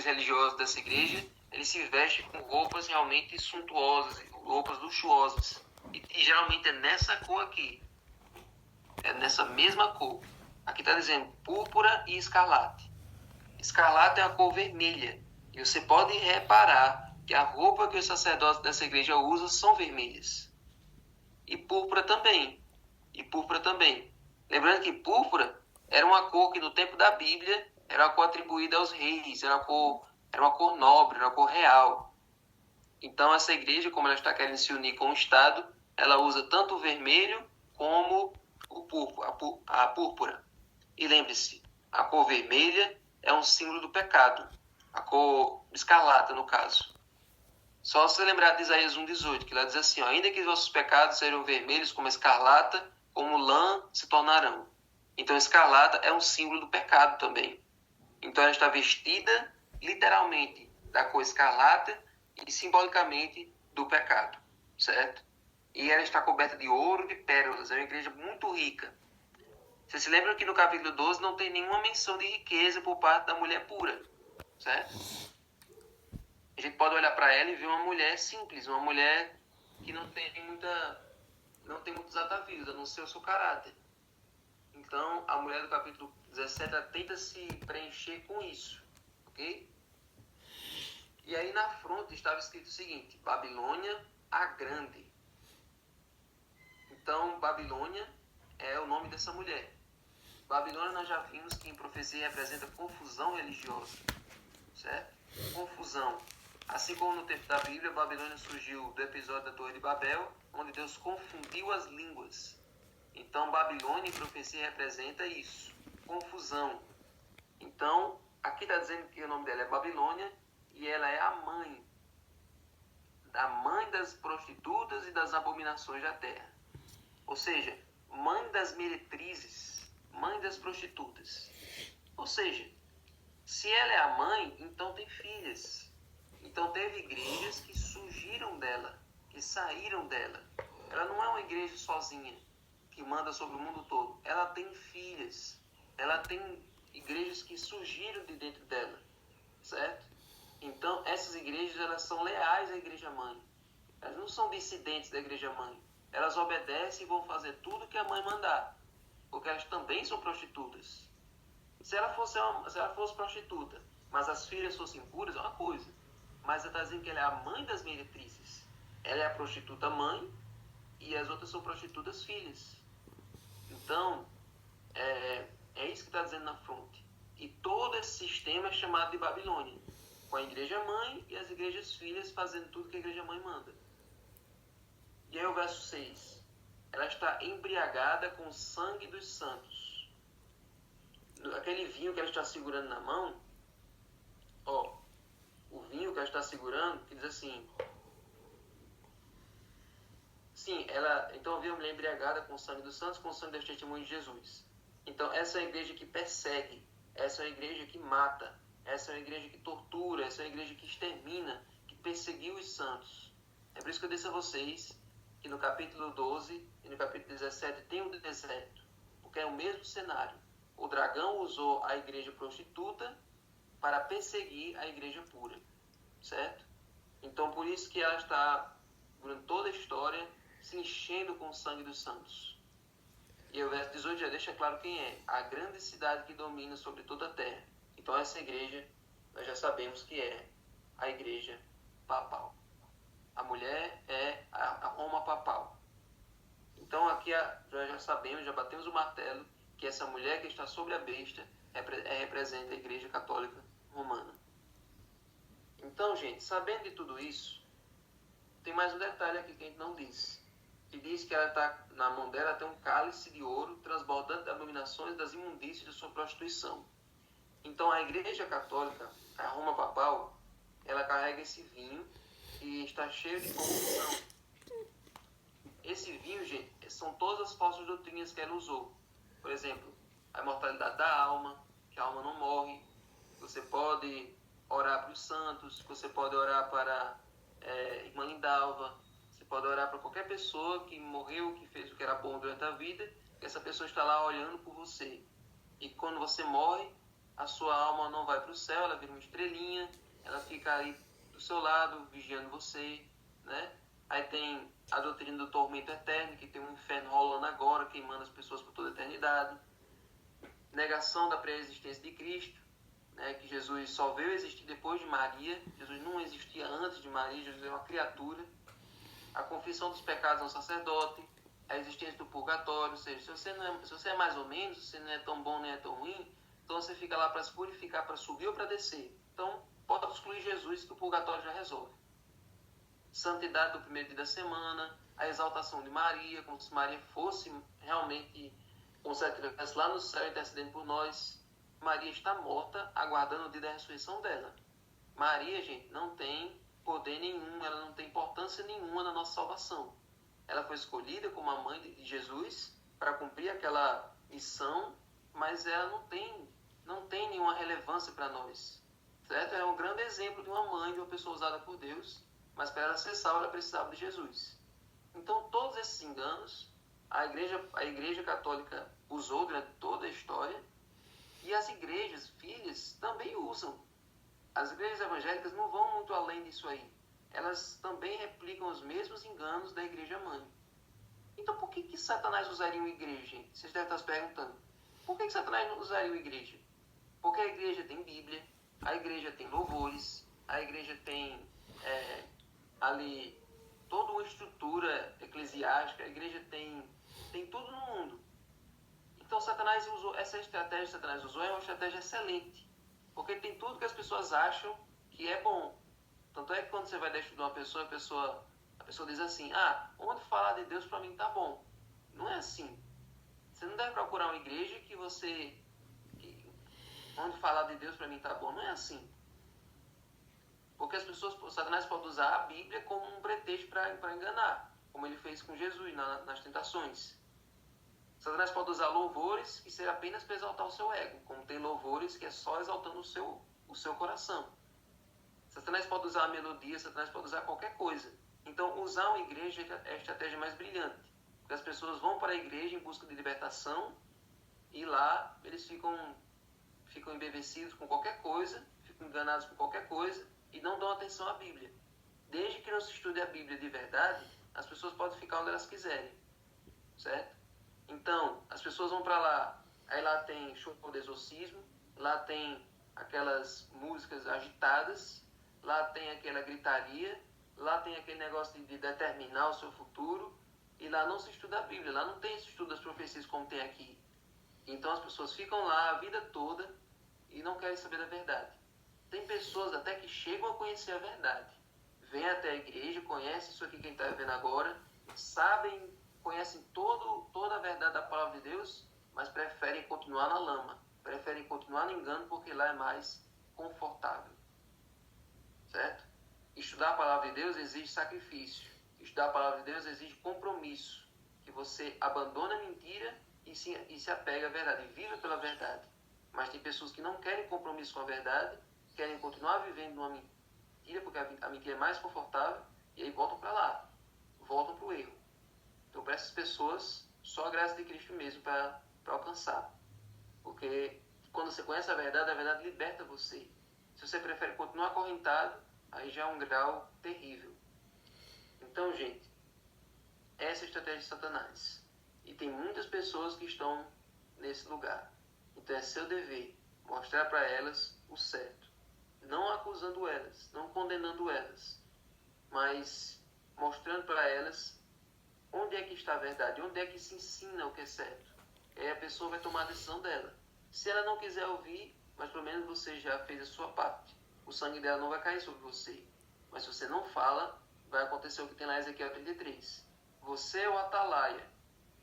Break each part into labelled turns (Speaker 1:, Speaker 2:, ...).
Speaker 1: líderes religiosos dessa igreja, eles se vestem com roupas realmente suntuosas, roupas luxuosas. E geralmente é nessa cor aqui. É nessa mesma cor. Aqui está dizendo púrpura e escarlate. Escarlate é a cor vermelha. E você pode reparar que a roupa que os sacerdotes dessa igreja usam são vermelhas. E púrpura também. Lembrando que púrpura era uma cor que no tempo da Bíblia era uma cor atribuída aos reis, era uma cor nobre, era uma cor real. Então essa igreja, como ela está querendo se unir com o Estado, ela usa tanto o vermelho como a púrpura. E lembre-se, a cor vermelha é um símbolo do pecado. A cor escarlata, no caso. Só se lembrar de Isaías 1,18, que lá diz assim, ainda que vossos pecados sejam vermelhos como escarlata, como lã se tornarão. Então, escarlata é um símbolo do pecado também. Então, ela está vestida, literalmente, da cor escarlata e simbolicamente do pecado, certo? E ela está coberta de ouro e de pérolas. É uma igreja muito rica. Vocês se lembram que no capítulo 12 não tem nenhuma menção de riqueza por parte da mulher pura, certo? A gente pode olhar para ela e ver uma mulher simples, uma mulher que não tem muitos atavios, a não ser o seu caráter. Então, a mulher do capítulo 17 ela tenta se preencher com isso, ok? E aí na fronte estava escrito o seguinte, Babilônia a Grande. Então, Babilônia é o nome dessa mulher. Babilônia nós já vimos que em profecia representa confusão religiosa, certo? Confusão. Assim como no tempo da Bíblia, Babilônia surgiu do episódio da Torre de Babel, onde Deus confundiu as línguas. Então, Babilônia em profecia representa isso, confusão. Então, aqui está dizendo que o nome dela é Babilônia e ela é a mãe das prostitutas e das abominações da terra. Ou seja, mãe das meretrizes, mãe das prostitutas. Ou seja, se ela é a mãe, então tem filhas. Então teve igrejas que surgiram dela, que saíram dela. Ela não é uma igreja sozinha, que manda sobre o mundo todo. Ela tem filhas. Ela tem igrejas que surgiram de dentro dela, certo? Então essas igrejas elas são leais à igreja mãe. Elas não são dissidentes da igreja mãe. Elas obedecem e vão fazer tudo que a mãe mandar, porque elas também são prostitutas. Se ela fosse prostituta, mas as filhas fossem puras, é uma coisa. Mas ela está dizendo que ela é a mãe das meretrizes. Ela é a prostituta mãe e as outras são prostitutas filhas. Então, é isso que está dizendo na fronte. E todo esse sistema é chamado de Babilônia, com a igreja mãe e as igrejas filhas fazendo tudo que a igreja mãe manda. E aí o verso 6. Ela está embriagada com o sangue dos santos. Aquele vinho que ela está segurando na mão, o vinho que ela está segurando, que diz assim, sim, então eu vi a mulher embriagada com o sangue dos santos, com o sangue dos testemunhos de Jesus. Então essa é a igreja que persegue, essa é a igreja que mata, essa é a igreja que tortura, essa é a igreja que extermina, que perseguiu os santos. É por isso que eu disse a vocês que no capítulo 12 e no capítulo 17 tem um deserto, porque é o mesmo cenário. O dragão usou a igreja prostituta para perseguir a igreja pura, certo? Então, por isso que ela está, durante toda a história, se enchendo com o sangue dos santos. E o verso 18 já deixa claro quem é. A grande cidade que domina sobre toda a terra. Então, essa igreja, nós já sabemos que é a igreja papal. A mulher é a Roma papal. Então, aqui nós já sabemos, já batemos o martelo, que essa mulher que está sobre a besta representa a igreja católica romana. Então, gente, sabendo de tudo isso, tem mais um detalhe aqui que a gente não disse. Que diz que ela está, na mão dela tem um cálice de ouro transbordante de abominações das imundícias de sua prostituição. Então, a igreja católica, a Roma papal, ela carrega esse vinho e está cheio de confusão. Esse vinho, gente, são todas as falsas doutrinas que ela usou. Por exemplo, a imortalidade da alma, que a alma não morre. Você pode orar para os santos, você pode orar para irmã Lindalva, você pode orar para qualquer pessoa que morreu, que fez o que era bom durante a vida, que essa pessoa está lá olhando por você. E quando você morre, a sua alma não vai para o céu, ela vira uma estrelinha, ela fica aí do seu lado, vigiando você, né? Aí tem a doutrina do tormento eterno, que tem um inferno rolando agora, queimando as pessoas por toda a eternidade. Negação da pré-existência de Cristo, né? Que Jesus só veio existir depois de Maria. Jesus não existia antes de Maria, Jesus é uma criatura. A confissão dos pecados ao sacerdote, a existência do purgatório, ou seja, se você é mais ou menos, se você não é tão bom nem é tão ruim, então você fica lá para se purificar, para subir ou para descer. Então, pode excluir Jesus, que o purgatório já resolve. Santidade do primeiro dia da semana, a exaltação de Maria, como se Maria fosse realmente, como se ela estivesse lá no céu intercedendo por nós. Maria está morta, aguardando o dia da ressurreição dela. Maria, gente, não tem poder nenhum, ela não tem importância nenhuma na nossa salvação. Ela foi escolhida como a mãe de Jesus para cumprir aquela missão, mas ela não tem nenhuma relevância para nós. Certo? É um grande exemplo de uma mãe, de uma pessoa usada por Deus, mas para ela ser salva, ela precisava de Jesus. Então, todos esses enganos, a igreja católica usou durante toda a história, e as igrejas, filhas, também usam. As igrejas evangélicas não vão muito além disso aí. Elas também replicam os mesmos enganos da igreja mãe. Então, por que Satanás usaria uma igreja, gente? Vocês devem estar se perguntando. Por que Satanás usaria uma igreja? Porque a igreja tem Bíblia, a igreja tem louvores, a igreja tem ali toda uma estrutura eclesiástica, a igreja tem tudo no mundo. Então, Satanás usou essa estratégia que Satanás usou, é uma estratégia excelente, porque tem tudo que as pessoas acham que é bom. Tanto é que quando você vai estudar uma pessoa, a pessoa diz assim: onde falar de Deus para mim tá bom. Não é assim. Você não deve procurar uma igreja que onde falar de Deus para mim tá bom. Não é assim. Porque Satanás pode usar a Bíblia como um pretexto para enganar, como ele fez com Jesus nas tentações. Satanás pode usar louvores que serão apenas para exaltar o seu ego, como tem louvores que é só exaltando o seu coração. Satanás pode usar a melodia, Satanás pode usar qualquer coisa. Então, usar uma igreja é a estratégia mais brilhante. Porque as pessoas vão para a igreja em busca de libertação e lá eles ficam embevecidos com qualquer coisa, ficam enganados com qualquer coisa e não dão atenção à Bíblia. Desde que não se estude a Bíblia de verdade, as pessoas podem ficar onde elas quiserem. Certo? Então, as pessoas vão para lá, aí lá tem show de exorcismo, lá tem aquelas músicas agitadas, lá tem aquela gritaria, lá tem aquele negócio de determinar o seu futuro, e lá não se estuda a Bíblia, lá não tem esse estudo das profecias como tem aqui. Então as pessoas ficam lá a vida toda e não querem saber da verdade. Tem pessoas até que chegam a conhecer a verdade, vêm até a igreja, conhecem isso aqui que a gente está vendo agora, conhecem toda a verdade da palavra de Deus, mas preferem continuar na lama, preferem continuar no engano porque lá é mais confortável. Certo? Estudar a palavra de Deus exige sacrifício. Estudar a palavra de Deus exige compromisso, que você abandona a mentira e se apega à verdade, e vive pela verdade. Mas tem pessoas que não querem compromisso com a verdade, querem continuar vivendo uma mentira, porque a mentira é mais confortável, e aí voltam para lá, voltam para o erro. Então, para essas pessoas, só a graça de Cristo mesmo para alcançar. Porque quando você conhece a verdade liberta você. Se você prefere continuar acorrentado, aí já é um grau terrível. Então, gente, essa é a estratégia de Satanás. E tem muitas pessoas que estão nesse lugar. Então é seu dever mostrar para elas o certo. Não acusando elas, não condenando elas, mas mostrando para elas onde é que está a verdade, onde é que se ensina o que é certo. E aí a pessoa vai tomar a decisão dela. Se ela não quiser ouvir, mas pelo menos você já fez a sua parte. O sangue dela não vai cair sobre você. Mas se você não fala, vai acontecer o que tem lá em Ezequiel 33. Você é o atalaia,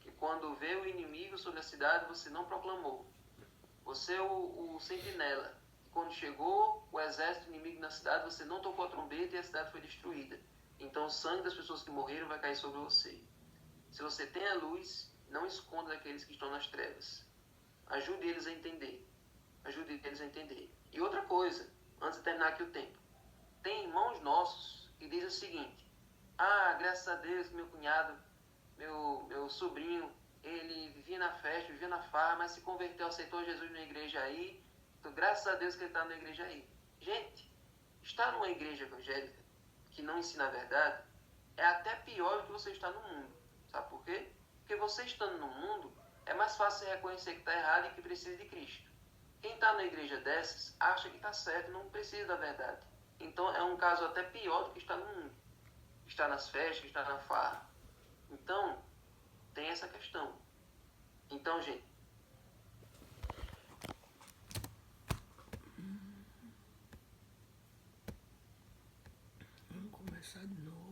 Speaker 1: que quando veio o inimigo sobre a cidade, você não proclamou. Você é o sentinela, que quando chegou o exército inimigo na cidade, você não tocou a trombeta e a cidade foi destruída. Então o sangue das pessoas que morreram vai cair sobre você. Se você tem a luz, não esconda daqueles que estão nas trevas. Ajude eles a entender. Ajude eles a entender. E outra coisa, antes de terminar aqui o tempo. Tem irmãos nossos que dizem o seguinte: graças a Deus, meu cunhado, meu sobrinho, ele vivia na festa, vivia na farra, mas se converteu, aceitou Jesus na igreja aí, Então, graças a Deus que ele está na igreja aí. Gente, estar numa igreja evangélica que não ensina a verdade é até pior do que você estar no mundo. Sabe por quê? Porque você estando no mundo, é mais fácil reconhecer que está errado e que precisa de Cristo. Quem está na igreja dessas acha que está certo, não precisa da verdade. Então é um caso até pior do que estar no mundo. Estar nas festas, estar na farra. Então, tem essa questão. Então, gente,
Speaker 2: vamos começar de novo.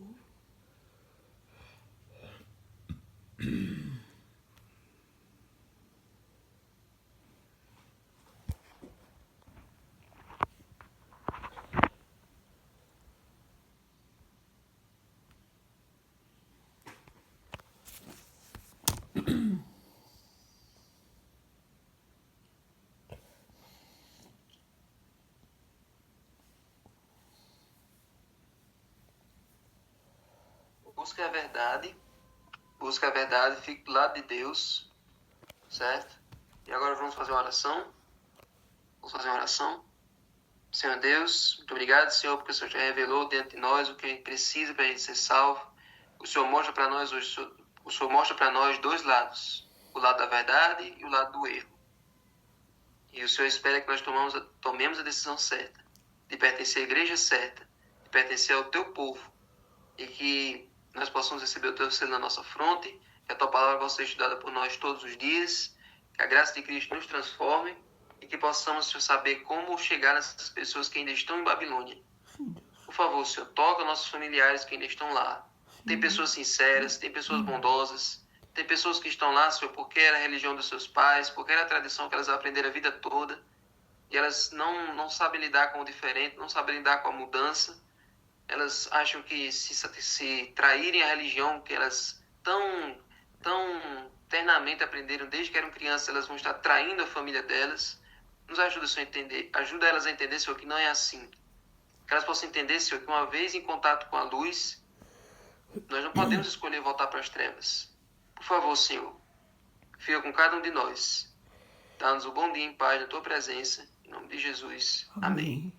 Speaker 1: busque a verdade, fique do lado de Deus, certo? E agora vamos fazer uma oração. Senhor Deus, muito obrigado, Senhor, porque o Senhor já revelou diante de nós o que a gente precisa para a gente ser salvo. O Senhor mostra para nós hoje, o Senhor mostra para nós dois lados, o lado da verdade e o lado do erro. E o Senhor espera que nós tomemos a decisão certa, de pertencer à igreja certa, de pertencer ao teu povo, e que nós possamos receber o teu selo na nossa fronte, que a tua palavra possa ser estudada por nós todos os dias, que a graça de Cristo nos transforme e que possamos saber como chegar nessas pessoas que ainda estão em Babilônia. Por favor, Senhor, toca nossos familiares que ainda estão lá. Tem pessoas sinceras, tem pessoas bondosas, tem pessoas que estão lá, Senhor, porque era a religião dos seus pais, porque era a tradição que elas aprenderam a vida toda, e elas não sabem lidar com o diferente, não sabem lidar com a mudança. Elas acham que se traírem a religião que elas tão ternamente aprenderam desde que eram crianças, elas vão estar traindo a família delas. Nos ajuda, Senhor, a entender. Ajuda elas a entender, Senhor, que não é assim. Que elas possam entender, Senhor, que uma vez em contato com a luz, nós não podemos escolher voltar para as trevas. Por favor, Senhor, fica com cada um de nós. Dá-nos o bom dia em paz na Tua presença. Em nome de Jesus. Amém.